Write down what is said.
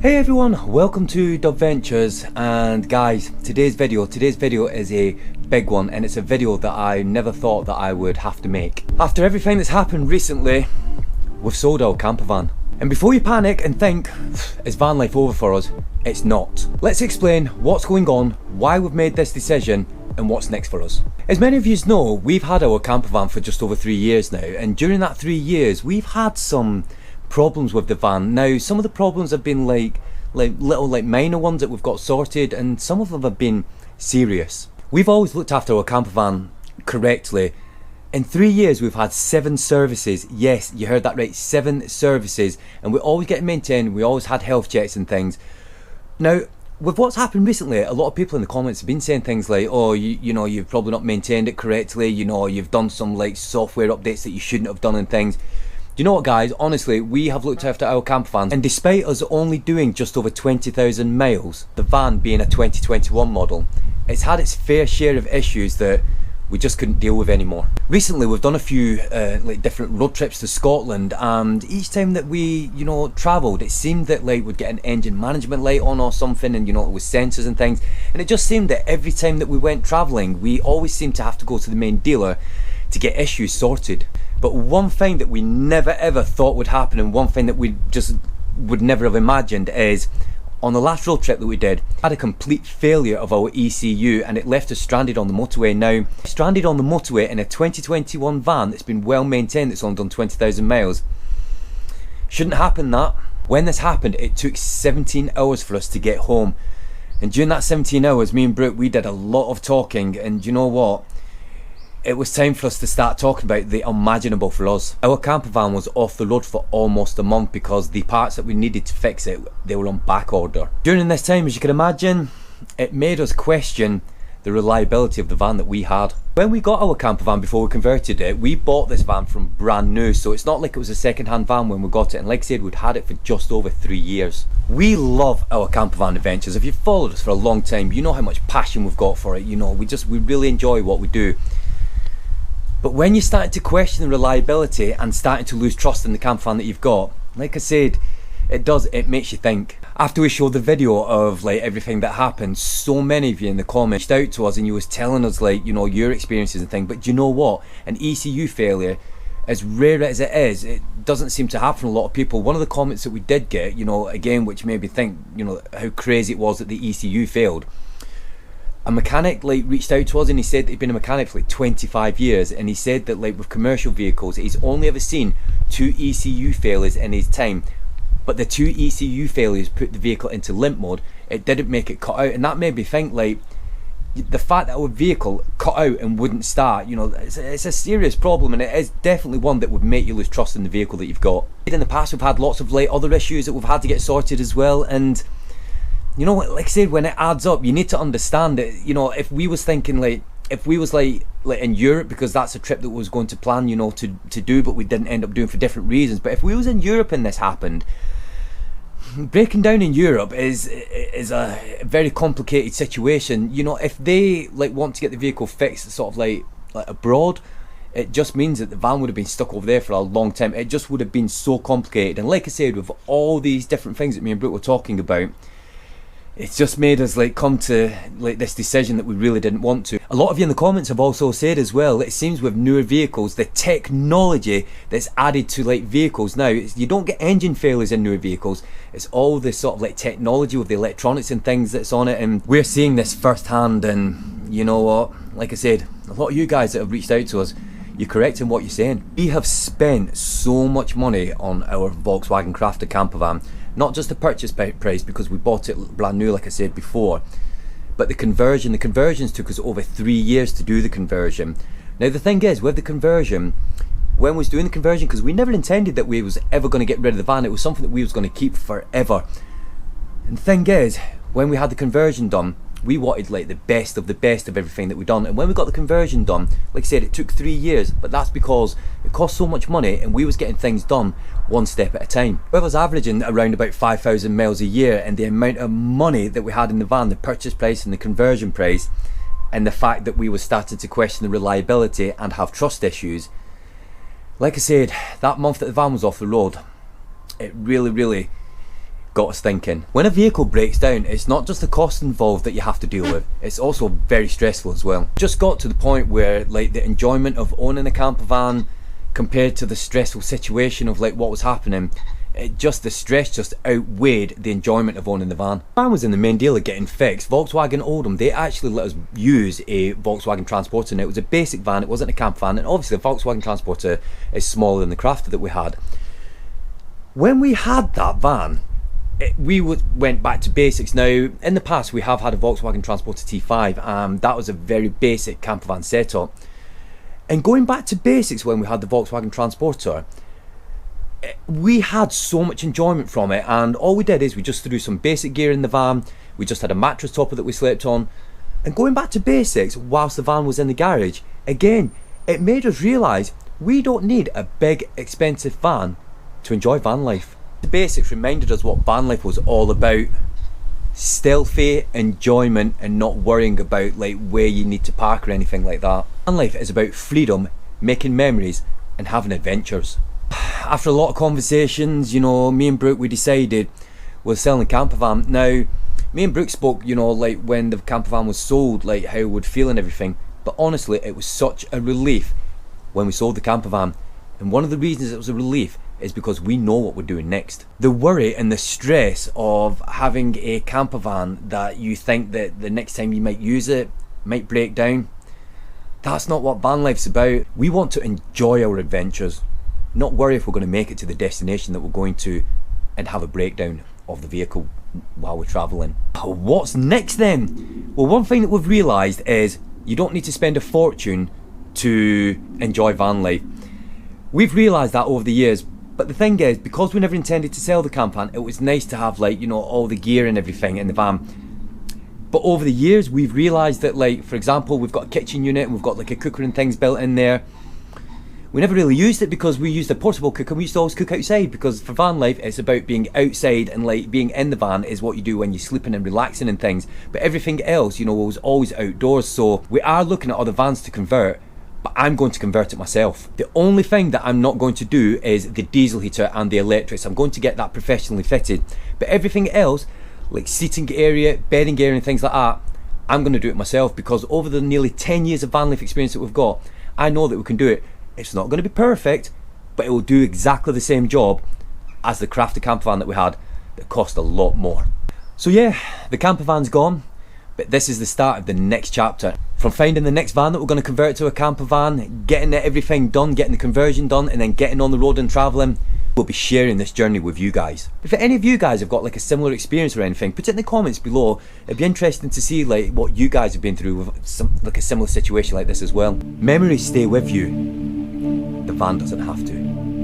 Hey everyone, welcome to Dubventures. And guys, today's video is a big one, and it's a video that I never thought that I would have to make. After everything that's happened recently, we've sold our campervan. And before you panic and think, is van life over for us? It's not. Let's explain what's going on, why we've made this decision, and what's next for us. As many of you know, we've had our campervan for just over 3 years now, and during that 3 years we've had some problems with the van. Now, some of the problems have been like little minor ones that we've got sorted, and some of them have been serious. We've always looked after our campervan correctly. In 3 years we've had 7 services. Yes, you heard that right, 7 services, and we always get maintained. We always had health checks and things. Now, with what's happened recently, a lot of people in the comments have been saying things like, oh, you know, you've probably not maintained it correctly, you know, you've done some like software updates that you shouldn't have done and things. Do you know what, guys? Honestly, we have looked after our campervan, and despite us only doing just over 20,000 miles, the van being a 2021 model, it's had its fair share of issues that we just couldn't deal with anymore. Recently, we've done a few like different road trips to Scotland, and each time that we, you know, travelled, it seemed that like we'd get an engine management light on or something, and you know, it was sensors and things, and it just seemed that every time that we went travelling, we always seemed to have to go to the main dealer to get issues sorted. But one thing that we never ever thought would happen, and one thing that we just would never have imagined, is on the last road trip that we did, had a complete failure of our ECU, and it left us stranded on the motorway. Now, stranded on the motorway in a 2021 van that's been well maintained, that's only done 20,000 miles. Shouldn't happen that. When this happened, it took 17 hours for us to get home. And during that 17 hours, me and Brooke, we did a lot of talking, and you know what? It was time for us to start talking about the unimaginable for us. Our campervan was off the road for almost a month because the parts that we needed to fix it, they were on back order. During this time, as you can imagine, it made us question the reliability of the van that we had. When we got our campervan, before we converted it, we bought this van from brand new, so it's not like it was a second-hand van when we got it, and like I said, we'd had it for just over 3 years. We love our campervan adventures. If you've followed us for a long time, you know how much passion we've got for it. You know, we really enjoy what we do. But when you're starting to question the reliability and starting to lose trust in the campervan that you've got, like I said, it makes you think. After we showed the video of like everything that happened, so many of you in the comments reached out to us and you was telling us like, you know, your experiences and things. But do you know what? An ECU failure, as rare as it is, it doesn't seem to happen to a lot of people. One of the comments that we did get, you know, again, which made me think, you know, how crazy it was that the ECU failed. A mechanic like reached out to us, and he said that he'd been a mechanic for like 25 years, and he said that like with commercial vehicles he's only ever seen 2 ECU failures in his time, but the 2 ECU failures put the vehicle into limp mode. It didn't make it cut out, and that made me think like the fact that our vehicle cut out and wouldn't start, you know, it's a serious problem, and it is definitely one that would make you lose trust in the vehicle that you've got. In the past we've had lots of like other issues that we've had to get sorted as well, and you know, like I said, when it adds up, you need to understand it. You know, if we was thinking like, if we was like in Europe, because that's a trip that we was going to plan, you know, to do, but we didn't end up doing for different reasons. But if we was in Europe and this happened, breaking down in Europe is a very complicated situation. You know, if they like want to get the vehicle fixed sort of like abroad, it just means that the van would have been stuck over there for a long time. It just would have been so complicated. And like I said, with all these different things that me and Brooke were talking about, it's just made us like come to like this decision that we really didn't want to. A lot of you in the comments have also said as well, it seems with newer vehicles, the technology that's added to like vehicles now, you don't get engine failures in newer vehicles. It's all this sort of like technology with the electronics and things that's on it, and we're seeing this firsthand. And you know what, like I said, a lot of you guys that have reached out to us, you're correct in what you're saying. We have spent so much money on our Volkswagen Crafter campervan. Not just the purchase price, because we bought it brand new like I said before, but the conversions took us over 3 years to do the conversion. Now the thing is, with the conversion, when we was doing the conversion, because we never intended that we was ever going to get rid of the van, it was something that we was going to keep forever. And the thing is, when we had the conversion done, we wanted like the best of everything that we've done. And when we got the conversion done, like I said, it took 3 years, but that's because it cost so much money and we was getting things done one step at a time. We was averaging around about 5,000 miles a year, and the amount of money that we had in the van, the purchase price and the conversion price, and the fact that we were starting to question the reliability and have trust issues. Like I said, that month that the van was off the road, it really got us thinking. When a vehicle breaks down, it's not just the cost involved that you have to deal with, it's also very stressful as well. Just got to the point where like the enjoyment of owning a camper van compared to the stressful situation of like what was happening, the stress just outweighed the enjoyment of owning the van. The van was in the main dealer getting fixed. Volkswagen Oldham, they actually let us use a Volkswagen Transporter, and it was a basic van, it wasn't a camper van, and obviously the Volkswagen Transporter is smaller than the Crafter that we had. When we had that van, went back to basics. Now, in the past we have had a Volkswagen Transporter T5, that was a very basic camper van setup. And going back to basics when we had the Volkswagen Transporter, we had so much enjoyment from it, and all we did is we just threw some basic gear in the van, we just had a mattress topper that we slept on, and going back to basics whilst the van was in the garage, again, it made us realise we don't need a big expensive van to enjoy van life. The basics reminded us what van life was all about: stealthy enjoyment and not worrying about like where you need to park or anything like that. Van life is about freedom, making memories and having adventures. After a lot of conversations, you know, me and Brooke, we decided we're selling the camper van. Now, me and Brooke spoke, you know, like when the camper van was sold, like how we would feel and everything, but honestly it was such a relief when we sold the camper van. And one of the reasons it was a relief is because we know what we're doing next. The worry and the stress of having a camper van that you think that the next time you might use it might break down, that's not what van life's about. We want to enjoy our adventures, not worry if we're going to make it to the destination that we're going to and have a breakdown of the vehicle while we're travelling. What's next then? Well, one thing that we've realised is you don't need to spend a fortune to enjoy van life. We've realised that over the years, but the thing is, because we never intended to sell the camper van, it was nice to have like, you know, all the gear and everything in the van. But over the years we've realised that, like, for example, we've got a kitchen unit and we've got like a cooker and things built in there. We never really used it because we used a portable cooker. We used to always cook outside, because for van life it's about being outside, and like being in the van is what you do when you're sleeping and relaxing and things. But everything else, you know, was always outdoors. So we are looking at other vans to convert, but I'm going to convert it myself. The only thing that I'm not going to do is the diesel heater and the electrics. I'm going to get that professionally fitted. But everything else, like seating area, bedding area and things like that, I'm going to do it myself, because over the nearly 10 years of van life experience that we've got, I know that we can do it. It's not going to be perfect, but it will do exactly the same job as the Crafter camper van that we had that cost a lot more. So yeah, the camper van's gone, but this is the start of the next chapter. From finding the next van that we're going to convert to a camper van, getting everything done, getting the conversion done, and then getting on the road and travelling, we'll be sharing this journey with you guys. If any of you guys have got like a similar experience or anything, put it in the comments below. It'd be interesting to see like what you guys have been through with like a similar situation like this as well. Memories stay with you. The van doesn't have to.